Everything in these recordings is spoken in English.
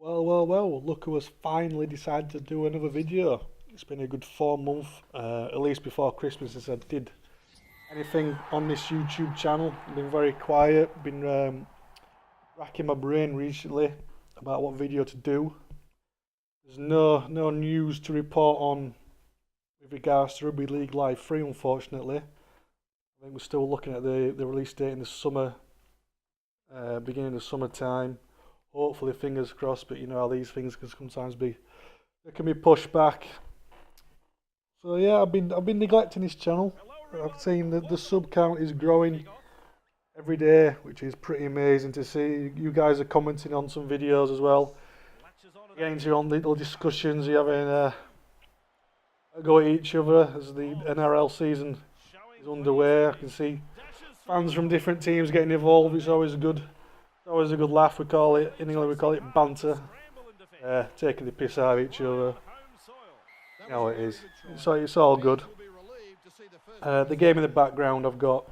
Well, look who has finally decided to do another video. It's been a good 4 months, at least before Christmas, since I did anything on this YouTube channel. I've been very quiet, been racking my brain recently about what video to do. There's no news to report on with regards to Rugby League Live 3, unfortunately. I think we're still looking at the release date in the summer, beginning of summertime. Hopefully, fingers crossed, but you know how these things can sometimes be, they can be pushed back. So yeah, I've been neglecting this channel. I've seen that the sub count is growing every day, which is pretty amazing to see. You guys are commenting on some videos as well, getting into your own little discussions. You're having a go at each other as the NRL season is underway. I can see fans from different teams getting involved. It's always good. Always a good laugh. We call it in England. We call it banter. Taking the piss out of each other. You know it is. It's all good. The game in the background, I've got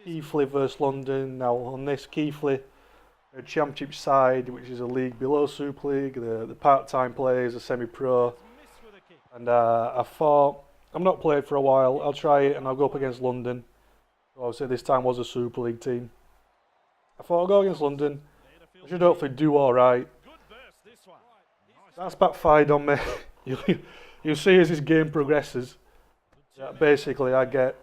Keighley versus London. Now on this Keighley, a championship side, which is a league below Super League. The part-time players are semi-pro, and I thought I'm not played for a while. I'll try it and I'll go up against London. So obviously this time was a Super League team. I thought I'll go against London. I should hopefully do alright. That's backfired on me. You'll see as this game progresses. That basically I get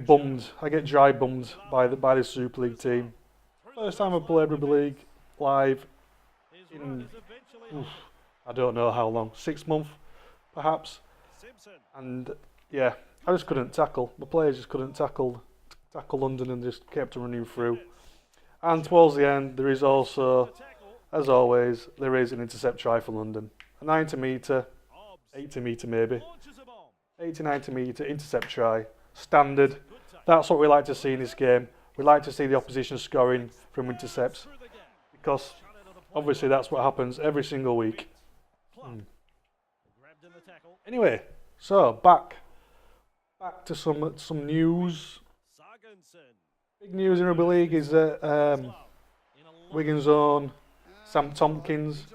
bummed. I get dry bummed by the Super League team. First time I've played Rugby League live in I don't know how long, 6 months perhaps. And yeah, I just couldn't tackle. My players just couldn't tackle London and just kept running through. And towards the end, there is also, as always, there is an intercept try for London. A 90 metre, 80 metre maybe, 80-90 metre intercept try, standard. That's what we like to see in this game. We like to see the opposition scoring from intercepts, because obviously that's what happens every single week. Anyway, so back to some news. Big news in Rugby League is that Wigan's own Sam Tompkins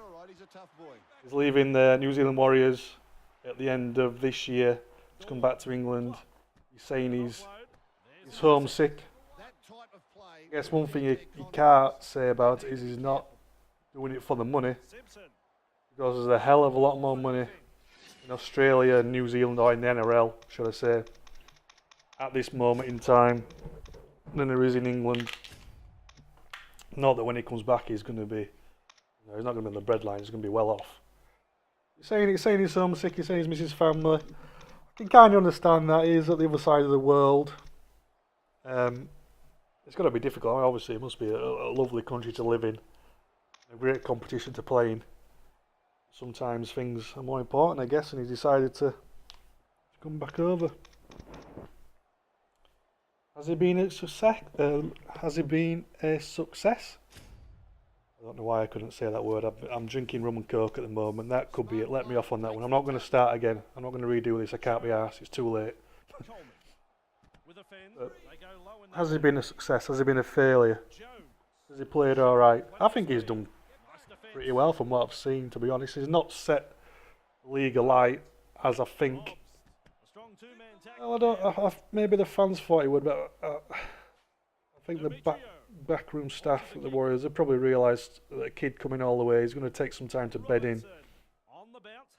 is leaving the New Zealand Warriors at the end of this year to come back to England. He's saying he's homesick. I guess one thing you can't say about it is he's not doing it for the money, because there's a hell of a lot more money in Australia, New Zealand, or in the NRL, should I say, at this moment in time than there is in England. Not that when he comes back he's going to be, he's not going to be on the breadline, he's going to be well off. He's saying he's homesick, he's saying he's missed his family. I can kind of understand that. He's at the other side of the world. It's got to be difficult. I mean, obviously it must be a lovely country to live in, a great competition to play in. Sometimes things are more important, I guess, and he decided to come back over. Has he been a success? I don't know why I couldn't say that word. I'm drinking rum and coke at the moment. That could be it. Let me off on that one. I'm not going to start again. I'm not going to redo this. I can't be arsed. It's too late. Has he been a success? Has he been a failure? Has he played alright? I think he's done pretty well from what I've seen, to be honest. He's not set the league alight as I think. Well, maybe the fans thought he would, but I think the backroom staff at the Warriors have probably realised that a kid coming all the way is going to take some time to bed in,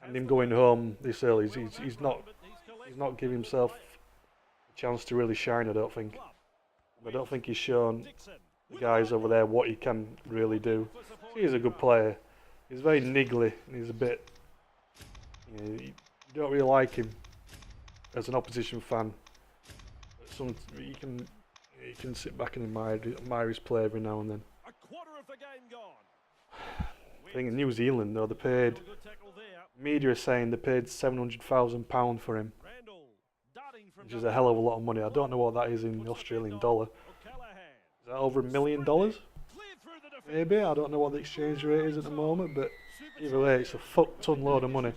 and him going home this early, he's not giving himself a chance to really shine. I don't think. I don't think he's shown the guys over there what he can really do. He's a good player. He's very niggly, and he's a bit. You don't really like him as an opposition fan. But you can sit back and admire his play every now and then. I think in New Zealand though, media is saying they paid £700,000 for him, which is a hell of a lot of money. I don't know what that is in Australian dollar. Is that over $1 million? Maybe. I don't know what the exchange rate is at the moment, but either way, it's a fuck ton load of money.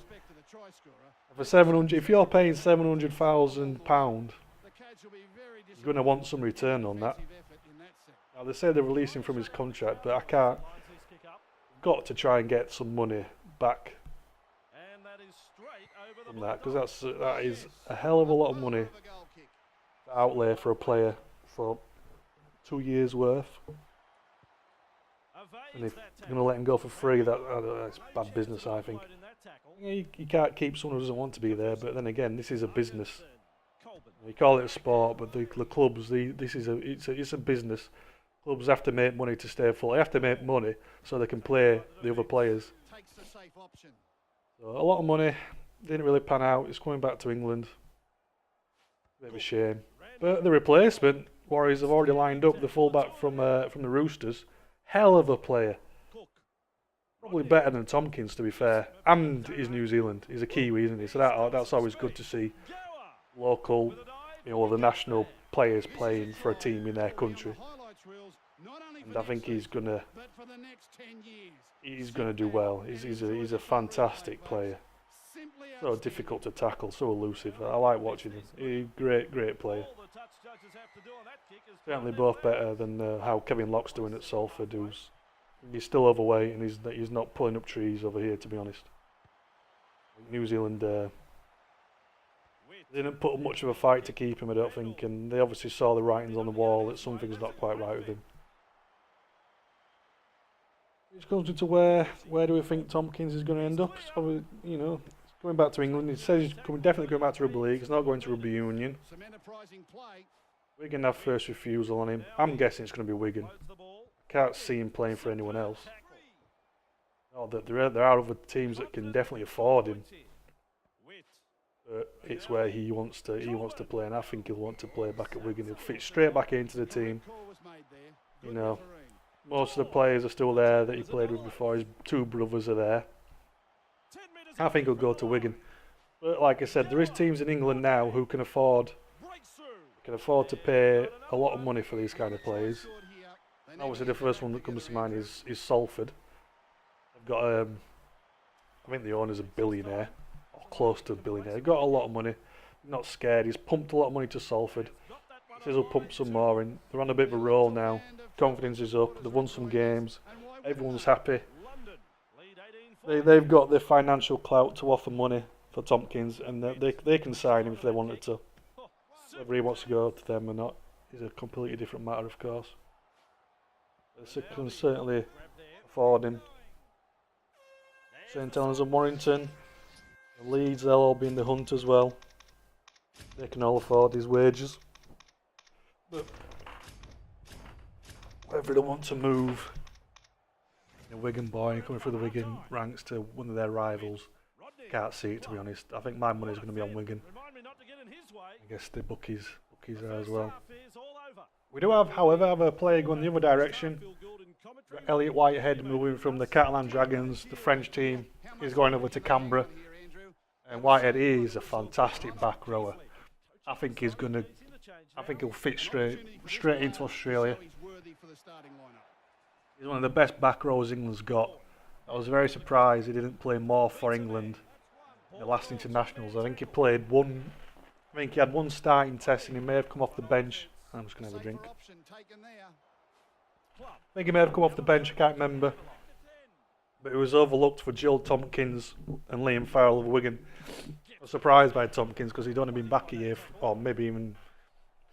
If you're paying £700,000, you're going to want some return on that. Now they say they're releasing from his contract, but got to try and get some money back from that, because that is a hell of a lot of money to outlay for a player for 2 years worth. And if you're going to let him go for free, that's bad business, I think. You can't keep someone who doesn't want to be there, but then again, this is a business. You call it a sport, but the clubs, it's a business. Clubs have to make money to stay afloat. They have to make money so they can play the other players. So a lot of money, didn't really pan out. It's coming back to England. Bit of a shame. But the replacement, Warriors have already lined up the fullback from the Roosters. Hell of a player. Probably better than Tompkins, to be fair. And he's New Zealand. He's a Kiwi, isn't he? So that's always good to see local, the national players playing for a team in their country. And I think he's gonna do well. He's a fantastic player. So difficult to tackle, so elusive. I like watching him. He's a great player. Certainly both better than how Kevin Locke's doing at Salford, he's still overweight and he's not pulling up trees over here, to be honest. New Zealand didn't put up much of a fight to keep him, I don't think, and they obviously saw the writings on the wall that something's not quite right with him. It comes into where do we think Tompkins is going to end up? It's probably, going back to England. He says he's definitely going back to Rugby League. He's not going to Rugby Union. Wigan have first refusal on him. I'm guessing it's going to be Wigan. I can't see him playing for anyone else. No, there are other teams that can definitely afford him. But it's where he wants to play, and I think he'll want to play back at Wigan. He'll fit straight back into the team. Most of the players are still there that he played with before. His two brothers are there. I think he'll go to Wigan. But like I said, there is teams in England now who can afford to pay a lot of money for these kind of players. Obviously, the first one that comes to mind is Salford. They've got I think the owner's a billionaire, or close to a billionaire. He's got a lot of money. Not scared. He's pumped a lot of money to Salford. He says he'll pump some more in. They're on a bit of a roll now. Confidence is up. They've won some games. Everyone's happy. They've got the financial clout to offer money for Tompkins, and they can sign him if they wanted to. Whether he wants to go to them or not is a completely different matter, of course. They can certainly afford him. St Helens and Warrington, and Leeds, they'll all be in the hunt as well. They can all afford his wages. But whether they want to move a Wigan boy coming through the Wigan ranks to one of their rivals, can't see it, to be honest. I think my money's going to be on Wigan. I guess the bookies are as well. We do have, however, a player going the other direction. Elliot Whitehead moving from the Catalan Dragons, the French team. He's going over to Canberra. And Whitehead is a fantastic back rower. I think he'll fit straight into Australia. He's one of the best back rowers England's got. I was very surprised he didn't play more for England in the last internationals. I think he had one starting test and he may have come off the bench. I'm just going to have a drink. I think he may have come off the bench, I can't remember. But it was overlooked for Joel Tompkins and Liam Farrell of Wigan. I was surprised by Tompkins because he'd only been back a year, or maybe even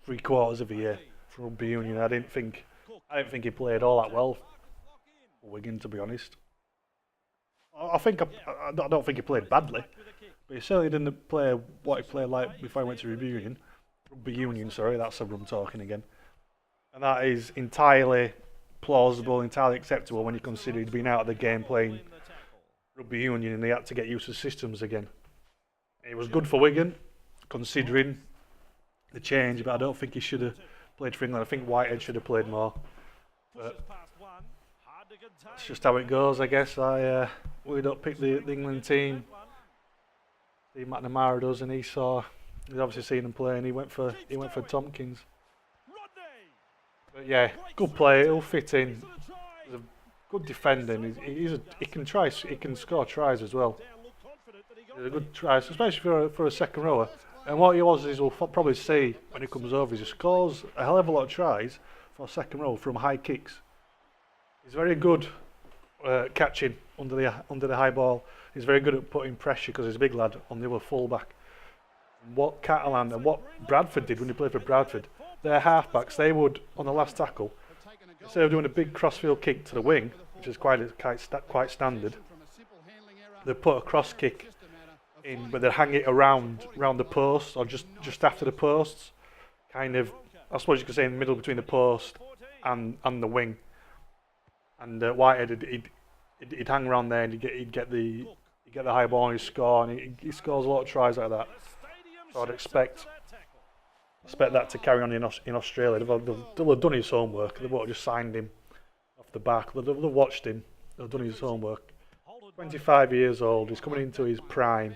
3/4 of a year for Rugby Union. I didn't think he played all that well for Wigan, to be honest. I don't think he played badly, but he certainly didn't play what he played like before he went to Rugby Union. That's what I'm talking again. And that is entirely plausible, entirely acceptable when you consider he'd been out of the game playing Rugby Union and he had to get used to systems again. It was good for Wigan, considering the change, but I don't think he should have played for England. I think Whitehead should have played more. But that's just how it goes, I guess. We don't pick the England team. Steve McNamara does, and he's obviously seen him play, and he went for Tompkins. But yeah, good player. He'll fit in. He's a good defender. He can score tries as well. He's a good try, especially for a second rower. And what he was is, we'll probably see when he comes over, is he scores a hell of a lot of tries for a second row from high kicks. He's very good catching under the high ball. He's very good at putting pressure because he's a big lad on the other fullback. What Catalan and what Bradford did when he played for Bradford, their halfbacks, they would, on the last tackle, instead of doing a big crossfield kick to the wing, which is quite standard, they put a cross kick in, but they'd hang it around the post or just after the posts, kind of, I suppose you could say in the middle between the post and the wing. And Whitehead, he'd hang around there and he'd get the high ball and he'd score, and he scores a lot of tries like that. So I'd expect that to carry on in Australia. They'll have done his homework. They won't have just signed him off the back. They'll have watched him. They'll have done his homework. 25 years old. He's coming into his prime.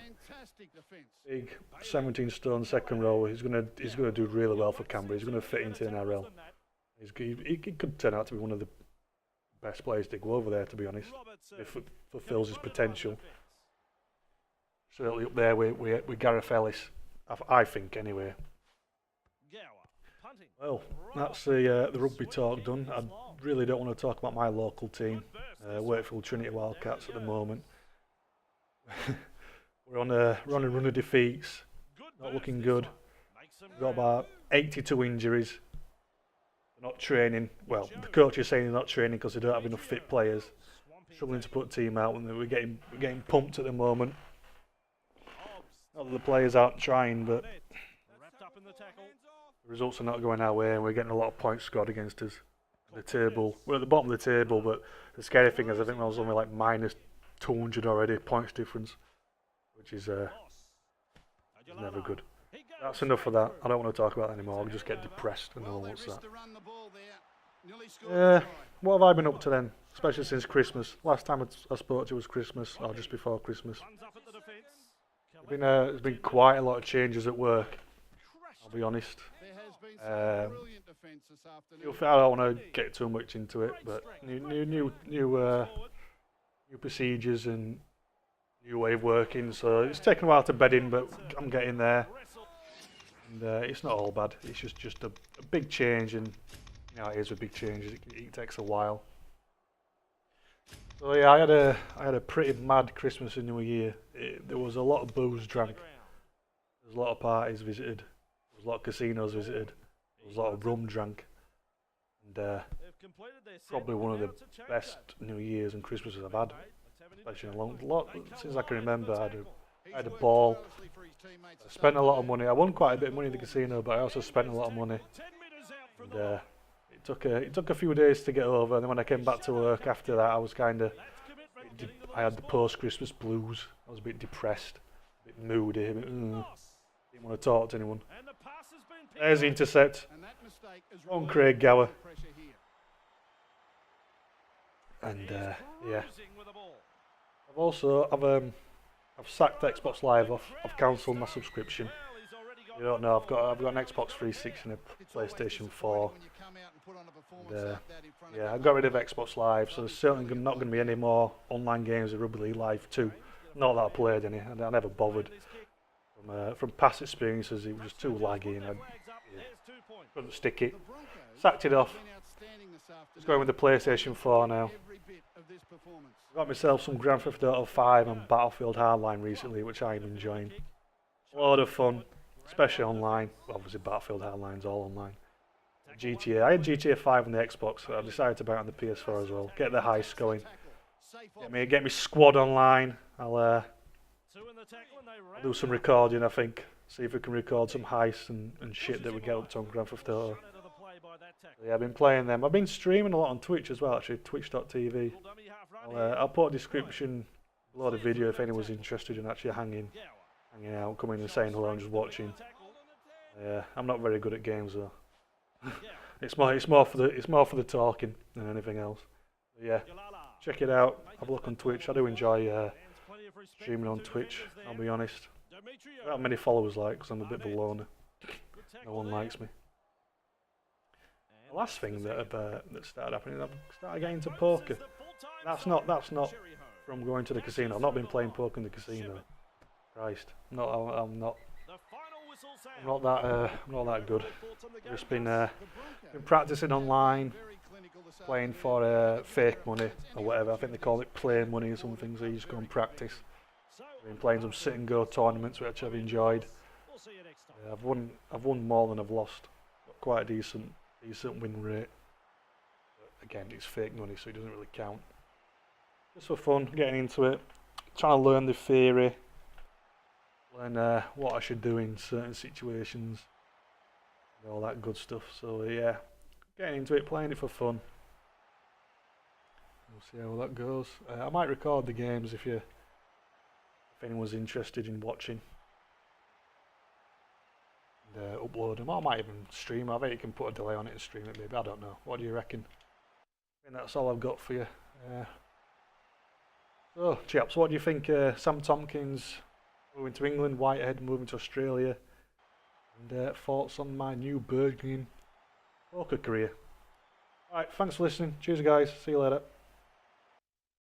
Big 17 stone second row. He's gonna do really well for Canberra. He's gonna fit into NRL. He could turn out to be one of the best players to go over there, to be honest, if it fulfills his potential. Certainly up there with Gareth Ellis, I think, anyway. Well, that's the rugby talk done. I really don't want to talk about my local team, Wakefield Trinity Wildcats, at the moment. We're on a run of defeats, not looking good. We've got about 82 injuries. They're not training. Well, the coach is saying they're not training because they don't have enough fit players. Struggling to put a team out, and we're getting pumped at the moment. Not that the players aren't trying, but the results are not going our way, and we're getting a lot of points scored against us. The table, we're at the bottom of the table, but the scary thing is I think I was only like minus 200 already, points difference, which is never good. That's enough of that. I don't want to talk about that anymore. I'll just get depressed and no one wants that. What have I been up to then? Especially since Christmas. Last time I spoke to you was Christmas, or just before Christmas. There's been quite a lot of changes at work, I'll be honest. I don't want to get too much into it, but new procedures and new way of working. So it's taken a while to bed in, but I'm getting there. And it's not all bad. It's just a big change, and you know, it is with big changes. It takes a while. So yeah, I had a pretty mad Christmas and New Year. There was a lot of booze drank. There was a lot of parties visited. There was a lot of casinos visited. There was a lot of rum drank. And probably one of the best New Years and Christmases I've had. Especially in a lot since I can remember. I had a ball. I spent a lot of money. I won quite a bit of money in the casino, but I also spent a lot of money. And it took a few days to get over, and then when I came back to work after that, I was I had the post-Christmas blues. I was a bit depressed, a bit moody, didn't want to talk to anyone. There's the intercept on Craig Gower. And yeah, I've sacked Xbox Live off. I've cancelled my subscription. You don't know, I've got an Xbox 360 and a PlayStation 4. And, yeah, I got rid of Xbox Live, so there's certainly not going to be any more online games of Rugby League Live 2. Not that I played any, I never bothered. From past experiences, it was just too laggy and I couldn't stick it. Sacked it off. Just going with the PlayStation 4 now. Got myself some Grand Theft Auto 5 and Battlefield Hardline recently, which I'm enjoying. A lot of fun, especially online. Obviously Battlefield Hardline's all online. GTA. I had GTA 5 on the Xbox, so I decided to buy it on the PS4 as well. Get the heist going. Get me squad online. I'll do some recording, I think. See if we can record some heists and shit that we get up to on Grand Theft Auto. Yeah, I've been playing them. I've been streaming a lot on Twitch as well, actually. Twitch.tv. I'll put a description below the video if anyone's interested in actually hanging out, coming and saying hello and just watching. I'm not very good at games though. It's more for the talking than anything else. But yeah, check it out. Have a look on Twitch. I do enjoy streaming on Twitch. I'll be honest. I don't have many followers because I'm a bit of a loner. No one likes me. The last thing that started happening, I've started getting into poker. That's not from going to the casino. I've not been playing poker in the casino. Christ, I'm not that good. I've just been practicing online, playing for fake money or whatever. I think they call it play money or something, so you just go and practice. I've been playing some sit and go tournaments which I've enjoyed. I've won more than I've lost. Got quite a decent win rate. But again, it's fake money, so it doesn't really count. Just for fun, getting into it, trying to learn the theory, learn what I should do in certain situations, and all that good stuff. So yeah, getting into it, playing it for fun. We'll see how that goes. I might record the games if anyone's interested in watching. And upload them. I might even stream. I bet you can put a delay on it and stream it maybe. I don't know. What do you reckon? I think that's all I've got for you. So, chaps, what do you think? Sam Tompkins moving to England, Whitehead moving to Australia, and thoughts on my new burgeoning poker career. Alright, thanks for listening. Cheers guys. See you later.